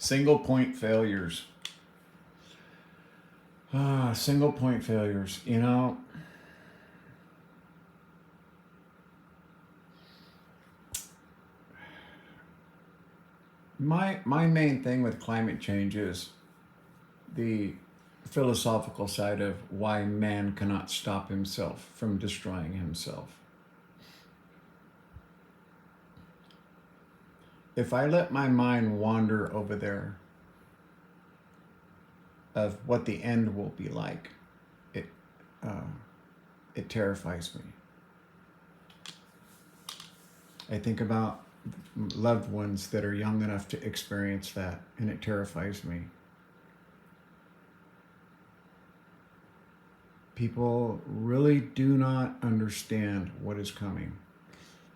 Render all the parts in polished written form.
Single point failures. Single point failures. You know, my main thing with climate change is the philosophical side of why man cannot stop himself from destroying himself. If I let my mind wander over there of what the end will be like, it uh, it terrifies me. I think about loved ones that are young enough to experience that, and it terrifies me. People really do not understand what is coming.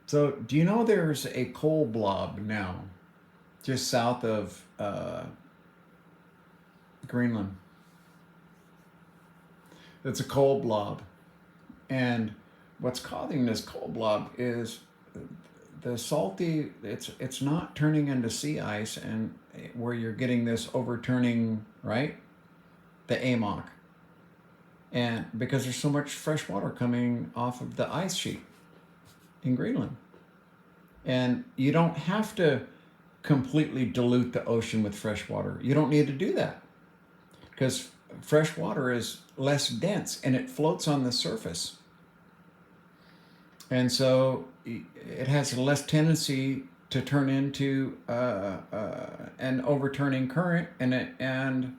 So, do you know there's a coal blob now just south of Greenland? It's a coal blob. And what's causing this coal blob is the salty, it's not turning into sea ice, and where you're getting this overturning, right? The AMOC. And because there's so much fresh water coming off of the ice sheet in Greenland. And you don't have to completely dilute the ocean with fresh water. You don't need to do that because fresh water is less dense and it floats on the surface. And so it has a less tendency to turn into an overturning current, and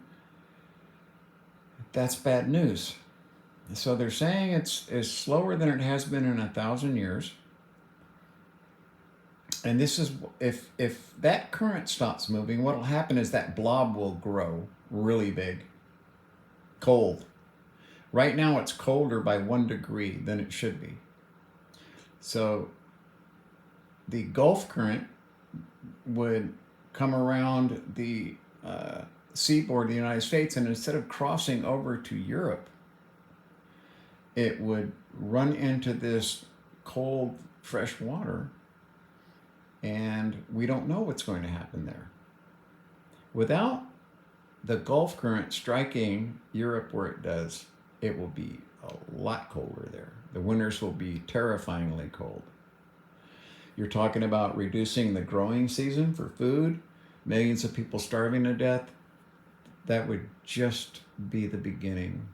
that's bad news. So they're saying it's slower than it has been in 1,000 years. And this is, if that current stops moving, what will happen is that blob will grow really big. Cold. Right now it's colder by 1 degree than it should be. So the Gulf current would come around the seaboard of the United States, and instead of crossing over to Europe, it would run into this cold, fresh water, and we don't know what's going to happen there. Without the Gulf current striking Europe where it does, it will be a lot colder there. The winters will be terrifyingly cold. You're talking about reducing the growing season for food, millions of people starving to death. That would just be the beginning.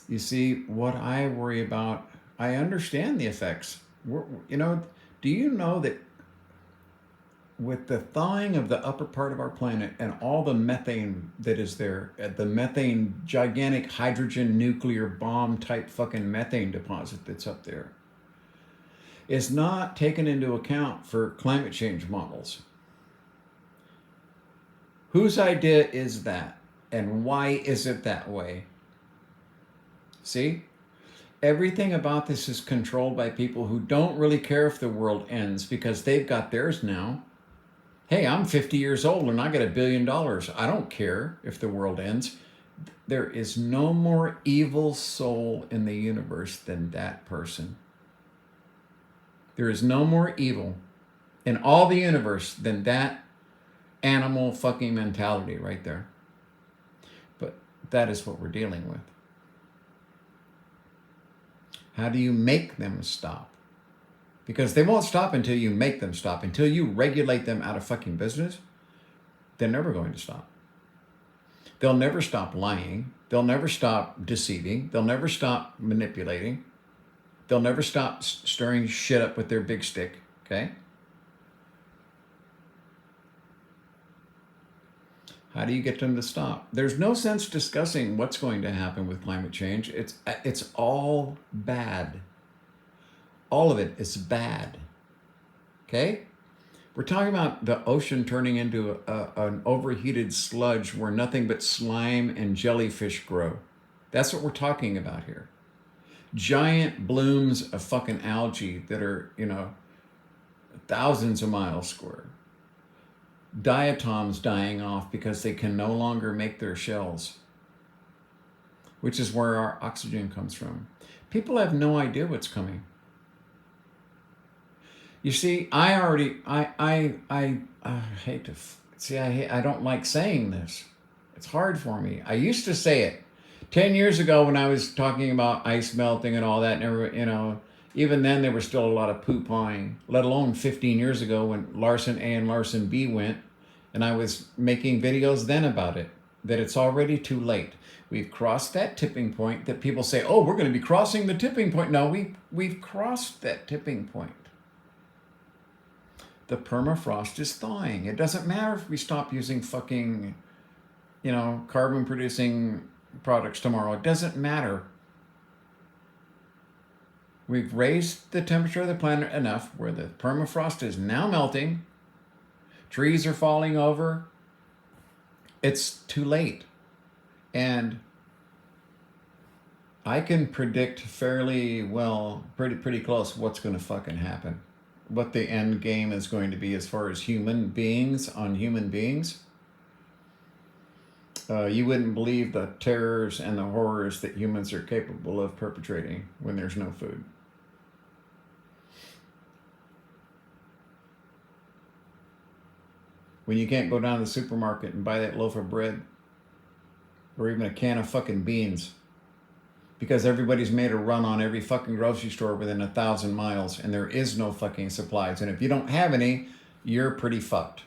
You see, what I worry about, I understand the effects. Do you know that with the thawing of the upper part of our planet and all the methane that is there, the methane, gigantic hydrogen nuclear bomb type fucking methane deposit that's up there, is not taken into account for climate change models. Whose idea is that? And why is it that way? See? Everything about this is controlled by people who don't really care if the world ends because they've got theirs now. Hey, I'm 50 years old and I got $1 billion. I don't care if the world ends. There is no more evil soul in the universe than that person. There is no more evil in all the universe than that animal fucking mentality right there. But that is what we're dealing with. How do you make them stop? Because they won't stop until you make them stop. Until you regulate them out of fucking business, they're never going to stop. They'll never stop lying. They'll never stop deceiving. They'll never stop manipulating. They'll never stop stirring shit up with their big stick, okay? How do you get them to stop? There's no sense discussing what's going to happen with climate change. It's all bad. All of it is bad, okay? We're talking about the ocean turning into an overheated sludge where nothing but slime and jellyfish grow. That's what we're talking about here. Giant blooms of fucking algae that are, thousands of miles square. Diatoms dying off because they can no longer make their shells, which is where our oxygen comes from. People have no idea what's coming. You see, I hate to, see, I don't like saying this. It's hard for me. I used to say it 10 years ago when I was talking about ice melting and all that, and even then there was still a lot of poo-pawing, let alone 15 years ago when Larson A and Larson B went, and I was making videos then about it, that it's already too late. We've crossed that tipping point that people say, oh, we're going to be crossing the tipping point. No, we've crossed that tipping point. The permafrost is thawing. It doesn't matter if we stop using fucking, carbon producing products tomorrow. It doesn't matter. We've raised the temperature of the planet enough where the permafrost is now melting. Trees are falling over. It's too late. And I can predict fairly well, pretty close, what's going to fucking happen. What the end game is going to be as far as human beings on human beings. You wouldn't believe the terrors and the horrors that humans are capable of perpetrating when there's no food. When you can't go down to the supermarket and buy that loaf of bread or even a can of fucking beans because everybody's made a run on every fucking grocery store within 1,000 miles and there is no fucking supplies. And if you don't have any, you're pretty fucked.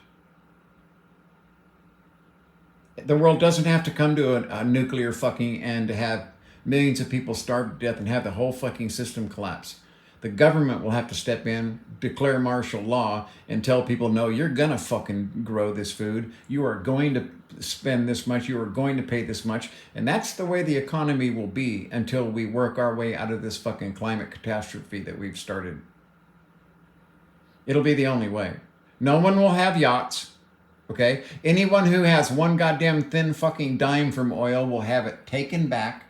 The world doesn't have to come to a nuclear fucking end to have millions of people starve to death and have the whole fucking system collapse. The government will have to step in, declare martial law, and tell people, no, you're gonna fucking grow this food. You are going to spend this much. You are going to pay this much. And that's the way the economy will be until we work our way out of this fucking climate catastrophe that we've started. It'll be the only way. No one will have yachts. Okay? Anyone who has one goddamn thin fucking dime from oil will have it taken back.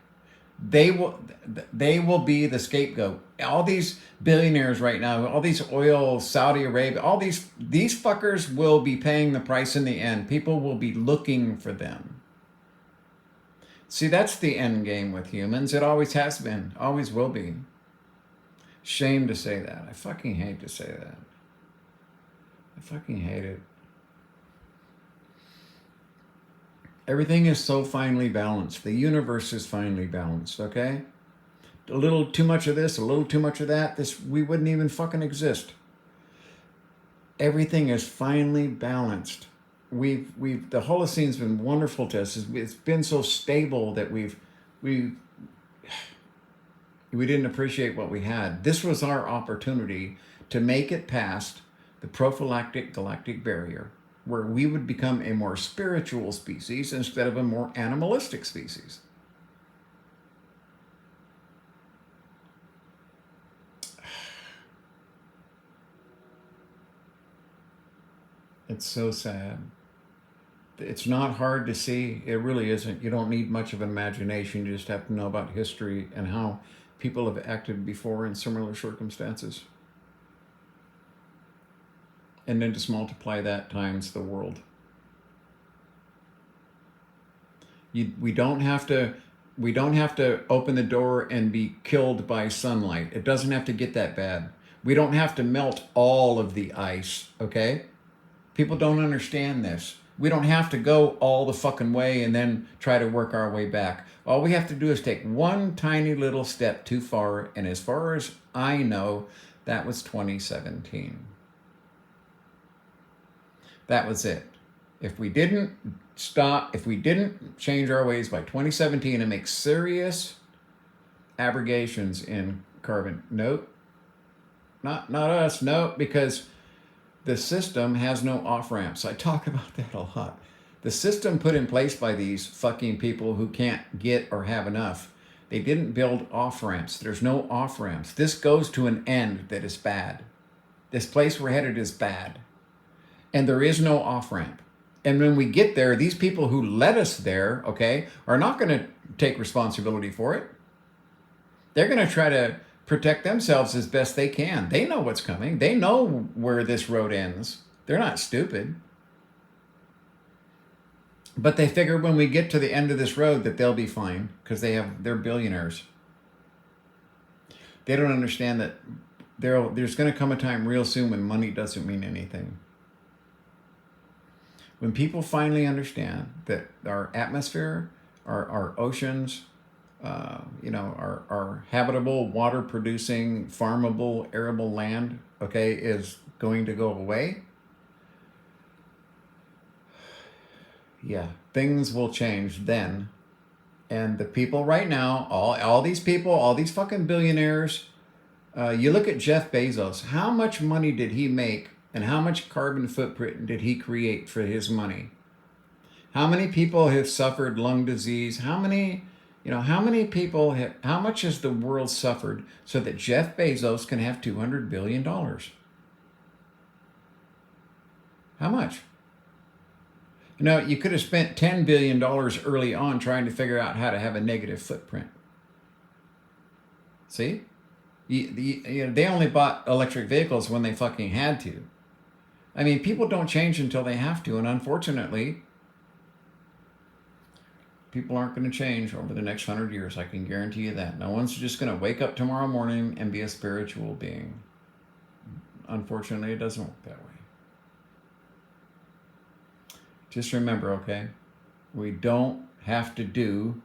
They will be the scapegoat. All these billionaires right now, all these oil, Saudi Arabia, all these fuckers will be paying the price in the end. People will be looking for them. See, that's the end game with humans. It always has been, always will be. Shame to say that. I fucking hate to say that. I fucking hate it. Everything is so finely balanced. The universe is finely balanced, okay? A little too much of this, a little too much of that, we wouldn't even fucking exist. Everything is finely balanced. The Holocene's been wonderful to us. It's been so stable that we didn't appreciate what we had. This was our opportunity to make it past the prophylactic galactic barrier, where we would become a more spiritual species instead of a more animalistic species. It's so sad. It's not hard to see. It really isn't. You don't need much of an imagination. You just have to know about history and how people have acted before in similar circumstances. And then just multiply that times the world. We don't have to open the door and be killed by sunlight. It doesn't have to get that bad. We don't have to melt all of the ice, okay? People don't understand this. We don't have to go all the fucking way and then try to work our way back. All we have to do is take one tiny little step too far, and as far as I know, that was 2017. That was it. If we didn't change our ways by 2017 and make serious abrogations in carbon, nope, not us, nope, because the system has no off-ramps. I talk about that a lot. The system put in place by these fucking people who can't get or have enough, they didn't build off-ramps. There's no off-ramps. This goes to an end that is bad. This place we're headed is bad. And there is no off-ramp. And when we get there, these people who led us there, okay, are not going to take responsibility for it. They're going to try to protect themselves as best they can. They know what's coming. They know where this road ends. They're not stupid. But they figure when we get to the end of this road that they'll be fine because they're billionaires. They don't understand that there's going to come a time real soon when money doesn't mean anything. When people finally understand that our atmosphere, our oceans, our habitable, water-producing, farmable, arable land, okay, is going to go away, yeah, things will change then. And the people right now, all these people, all these fucking billionaires, you look at Jeff Bezos, how much money did he make and how much carbon footprint did he create for his money? How many people have suffered lung disease? How many people have, how much has the world suffered so that Jeff Bezos can have $200 billion? How much? You could have spent $10 billion early on trying to figure out how to have a negative footprint. See? They only bought electric vehicles when they fucking had to. I mean, people don't change until they have to, and unfortunately, people aren't going to change over the next 100 years. I can guarantee you that. No one's just going to wake up tomorrow morning and be a spiritual being. Unfortunately, it doesn't work that way. Just remember, okay, we don't have to do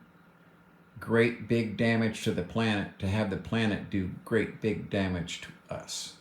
great big damage to the planet to have the planet do great big damage to us.